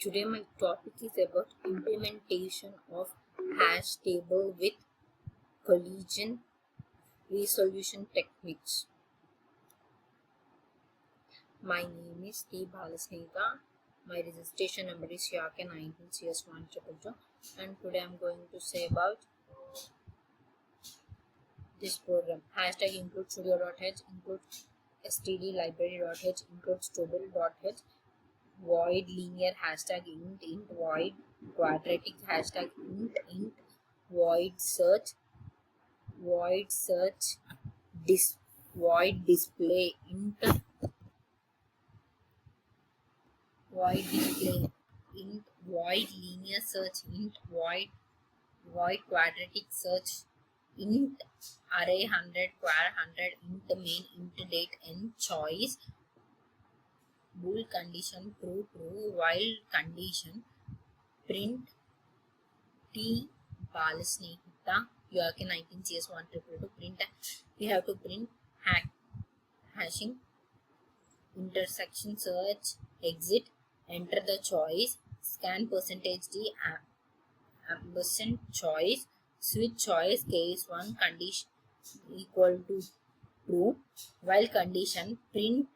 Today my topic is about implementation of hash table with collision resolution techniques. My name is T.BalaSnehitha. My registration number is YAK19CS100, and today I am going to say about this program. Hashtag include studio.h, include std library.h, include stable.h, void linear hashtag int void quadratic hashtag int void search void display int void display int void linear search int void quadratic search int array 100 quar 100 int main int date and choice bool condition true while condition print T.BalaSnehitha YAK19CS100 print. We have to print hashing intersection search exit, enter the choice, scan %d ampersand choice, switch choice case 1 condition equal to true while condition print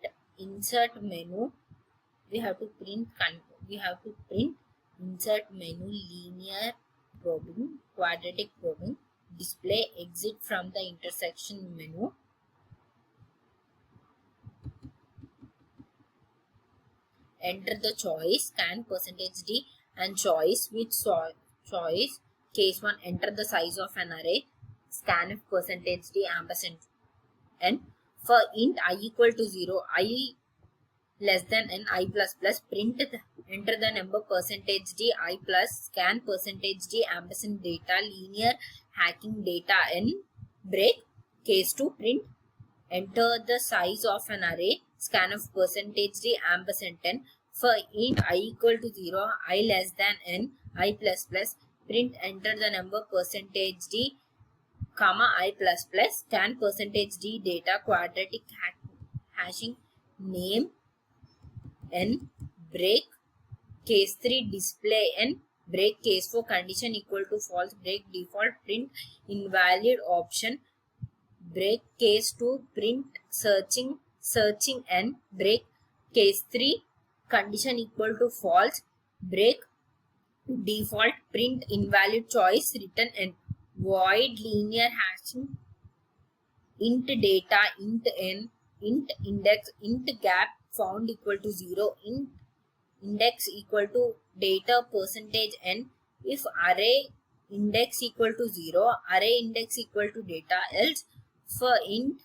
insert menu. We have to print insert menu linear probing quadratic probing display exit from the intersection menu, enter the choice, scan %d and choice, switch choice case 1, enter the size of an array, scan if %d ampersand n. For int I equal to 0, I less than n, I plus plus, print enter the number %d I plus, scan %d ampersand data linear hacking data n, break case 2, print enter the size of an array, scan of %d ampersand 10. For int I equal to 0, I less than n, I plus plus, print enter the number %d comma I plus plus, scan %d data quadratic hashing name n, break case 3 display n, break case 4 condition equal to false, break default print invalid option, break case 2 print searching n, break case 3 condition equal to false, break default print invalid choice return n. Void linear hashing int data int n, int index int gap found equal to 0, int index equal to data %n. If array index equal to 0, array index equal to data, else for int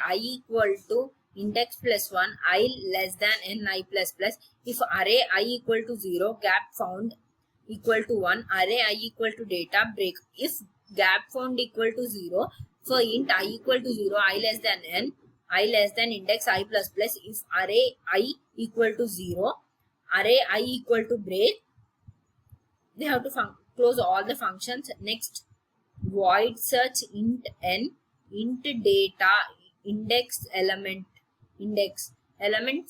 I equal to index plus 1, I less than n, I plus plus. If array I equal to 0, gap found equal to 1, array I equal to data, break. If gap found equal to 0, for int I equal to 0, I less than n, I less than index I plus plus. If array I equal to 0, array I equal to break. We have to close all the functions. Next, void search int n, int data index element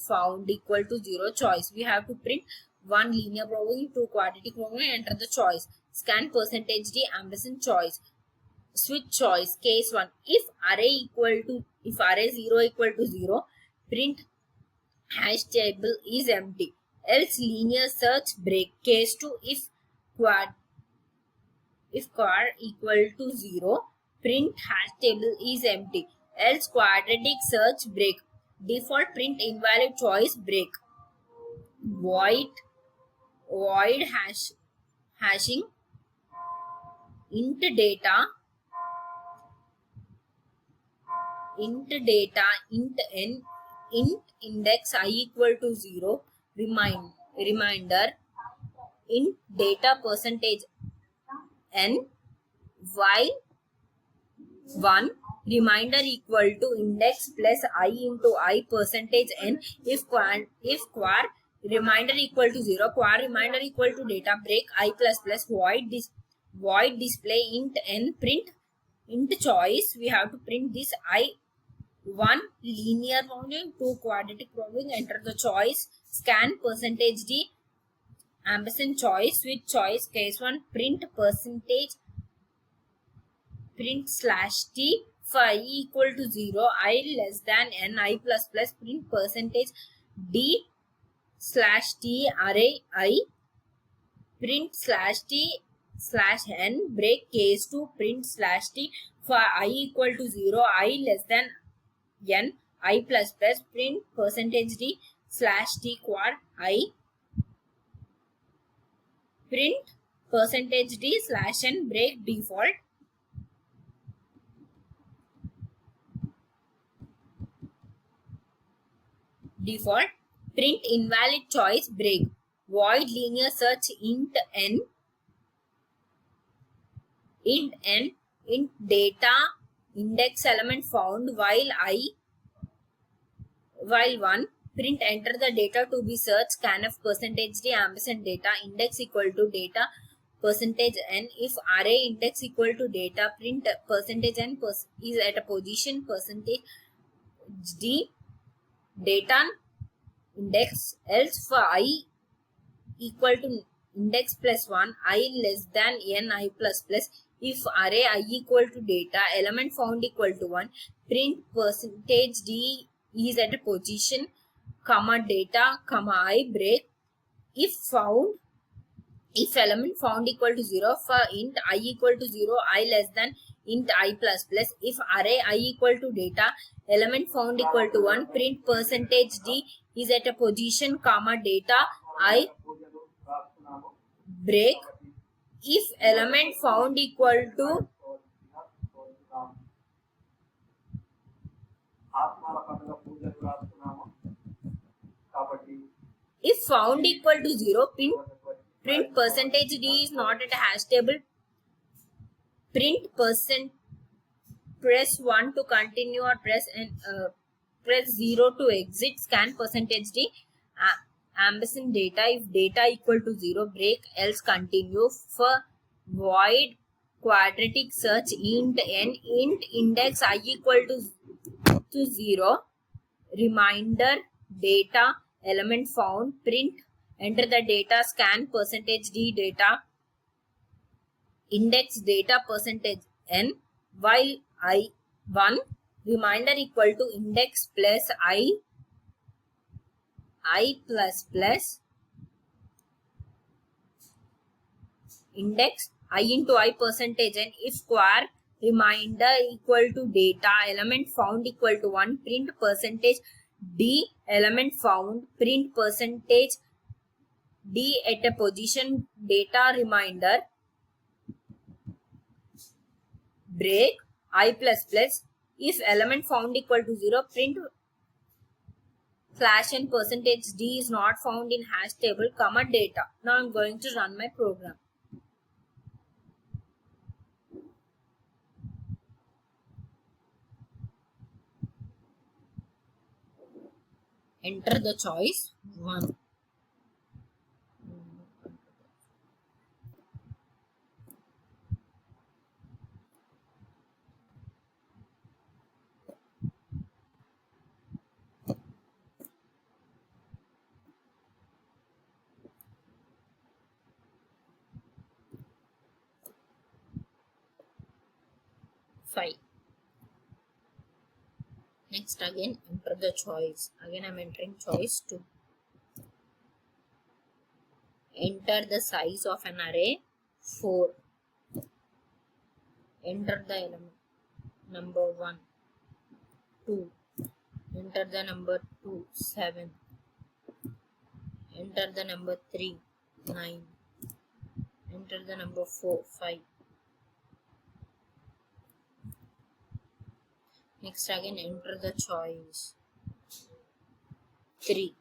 found equal to 0, choice. We have to print 1 linear probing, 2 quadratic probing, enter the choice, scan %d ampersand choice, switch choice case 1. If array 0 equal to 0, print hash table is empty, else linear search break case 2. If quar equal to 0, print hash table is empty, else quadratic search break, default print invalid choice break. Void hashing int data int n, int index I equal to 0, reminder int data %n while 1, reminder equal to index plus I into I %n. If quar reminder equal to 0, quar reminder equal to data, break I plus plus, void display int n, print int choice. We have to print this I 1 linear bounding, 2 quadratic bounding. Enter the choice. Scan percentage D ampersand choice with choice. Case 1 print percentage print slash T for I equal to 0, I less than n, I plus plus, print percentage D slash T array I, print slash T slash n, break case 2, print slash T for I equal to 0, I less than n, I plus plus, print percentage D slash T quad I, print percentage D slash n, break default. Default. Print invalid choice, break. Void linear search int n, int data index element found while 1, print enter the data to be searched, scanf percentage D ampersand data index equal to data percentage n. If array index equal to data, print percentage n is at a position percentage D data index, else for I equal to index plus 1, I less than n, I plus plus. If array I equal to data element found equal to 1, print percentage D is at a position comma data comma I, break. If element found equal to 0 for int I equal to 0, I less than int I plus plus. If array I equal to data element found equal to 1, print percentage D is at a position comma data I, break. If element found equal to if found equal to 0, print percentage D is not at a hash table. Print press 1 to continue or press 0 to exit. Scan percentage D ampersand data. If data equal to 0, break, else continue. For void quadratic search int n, int index I equal to 0, reminder data element found, print enter the data, scan percentage D data index data percentage n, while I 1, reminder equal to index plus I plus plus, index I into I percentage n. If square reminder equal to data element found equal to 1, print percentage D element found, print percentage D at a position data reminder, break I plus plus. If element found equal to 0, print slash n percentage D is not found in hash table comma data. Now I'm going to run my program. Enter the choice 1. Next again enter the choice. Again I'm entering choice 2. Enter the size of an array 4. Enter the element number 1 2. Enter the number 2 7. Enter the number 3 9. Enter the number 4 5. Next again enter the choice 3.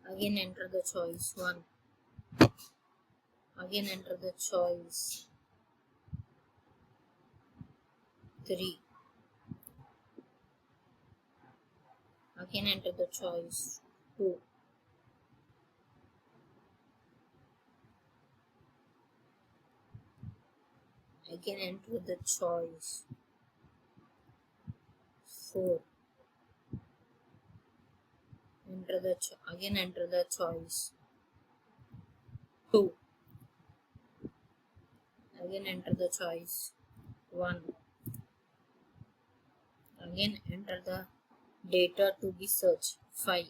Again enter the choice 1. Again enter the choice 3. Again enter the choice 2. Again enter the choice. 4. Again enter the choice. 2. Again enter the choice. 1. Again enter the data to be searched. 5.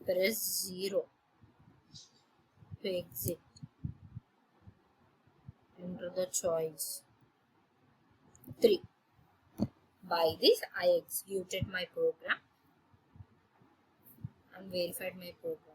Press 0 to exit. Enter the choice. 3. By this, I executed my program and verified my program.